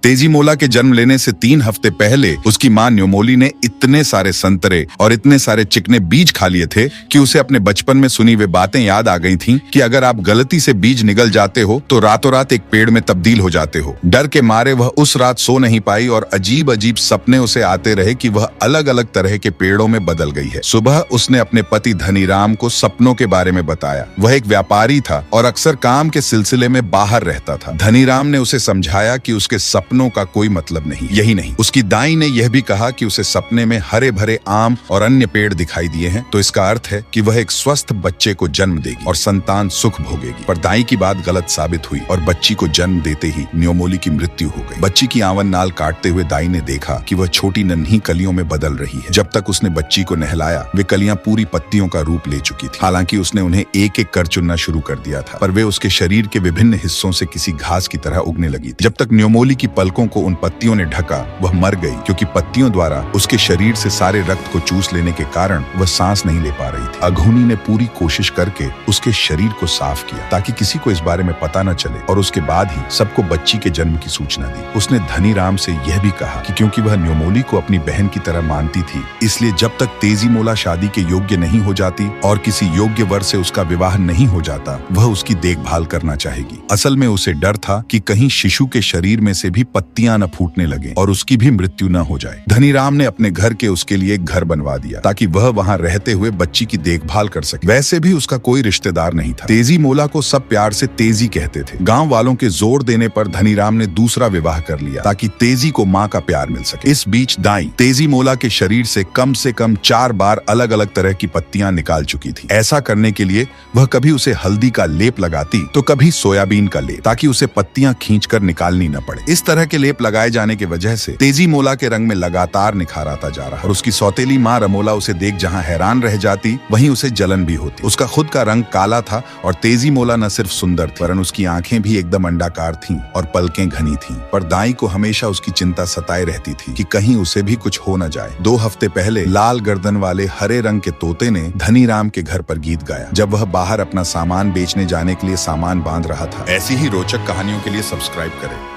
तेजी मोला के जन्म लेने से 3 हफ्ते पहले उसकी माँ न्योमोली ने इतने सारे संतरे और इतने सारे चिकने बीज खा लिए थे कि उसे अपने बचपन में सुनी वे बातें याद आ गई थीं कि अगर आप गलती से बीज निगल जाते हो तो रातों रात एक पेड़ में तब्दील हो जाते हो। डर के मारे वह उस रात सो नहीं पाई और अजीब अजीब सपने उसे आते रहे कि वह अलग अलग तरह के पेड़ों में बदल गई है। सुबह उसने अपने पति धनीराम को सपनों के बारे में बताया। वह एक व्यापारी था और अक्सर काम के सिलसिले में बाहर रहता था। धनीराम ने उसे समझाया कि उसके सपनों का कोई मतलब नहीं। यही नहीं, उसकी दाई ने यह भी कहा कि उसे सपने में हरे भरे आम और अन्य पेड़ दिखाई दिए हैं तो इसका अर्थ है कि वह एक स्वस्थ बच्चे को जन्म देगी और संतान सुख भोगेगी। पर दाई की बात गलत साबित हुई और बच्ची को जन्म देते ही न्योमोली की मृत्यु हो गई। बच्ची की आवन नाल काटते हुए दाई ने देखा कि वह छोटी नन्ही कलियों में बदल रही है। जब तक उसने बच्ची को नहलाया वे कलियां पूरी पत्तियों का रूप ले चुकी थी। हालांकि उसने उन्हें एक एक कर चुनना शुरू कर दिया था, पर वे उसके शरीर के विभिन्न हिस्सों से किसी घास की तरह उगने लगी थी। जब तक न्योमोली की पलकों को उन पत्तियों ने ढका वह मर गई, क्योंकि पत्तियों द्वारा उसके शरीर से सारे रक्त को चूस लेने के कारण वह सांस नहीं ले पा रही थी। अघोनी ने पूरी कोशिश करके उसके शरीर को साफ किया ताकि किसी को इस बारे में पता न चले और उसके बाद ही सबको बच्ची के जन्म की सूचना दी। उसने धनीराम से यह भी कहा कि क्योंकि वह न्योमोली को अपनी बहन की तरह मानती थी, इसलिए जब तक तेजी मोला शादी के योग्य नहीं हो जाती और किसी योग्य वर से उसका विवाह नहीं हो जाता वह उसकी देखभाल करना चाहेगी। असल में उसे डर था कि कहीं शिशु के शरीर में से भी पत्तियां न फूटने लगे और उसकी भी मृत्यु न हो जाए। धनीराम ने अपने घर के उसके लिए एक घर बनवा दिया ताकि वह वहां रहते हुए बच्ची की देखभाल कर सके। वैसे भी उसका कोई रिश्तेदार नहीं था। तेजी मोला को सब प्यार से तेजी कहते थे। गांव वालों के जोर देने पर धनीराम ने दूसरा विवाह कर लिया ताकि तेजी को माँ का प्यार मिल सके। इस बीच दाई तेजी मोला के शरीर से कम 4 बार अलग अलग तरह की पत्तियां निकाल चुकी थी। ऐसा करने के लिए वह कभी उसे हल्दी का लेप लगाती तो कभी सोयाबीन का लेप, ताकि उसे पत्तियां खींचकर निकालनी न पड़े। इस तरह के लेप लगाए जाने की वजह से तेजी मोला के रंग में लगातार निखार आता जा रहा और उसकी सौतेली माँ रमोला उसे देख जहाँ हैरान रह जाती वहीं उसे जलन भी होती। उसका खुद का रंग काला था और तेजी मोला न सिर्फ सुंदर थी वरन उसकी आंखें भी एकदम अंडाकार थीं और पलकें घनी थीं। पर दाई को हमेशा उसकी चिंता सताए रहती थी कि कहीं उसे भी कुछ हो न जाए। 2 हफ्ते पहले लाल गर्दन वाले हरे रंग के तोते ने धनीराम के घर पर गीत गाया जब वह बाहर अपना सामान बेचने जाने के लिए सामान बांध रहा था। ऐसी ही रोचक कहानियों के लिए सब्सक्राइब करें।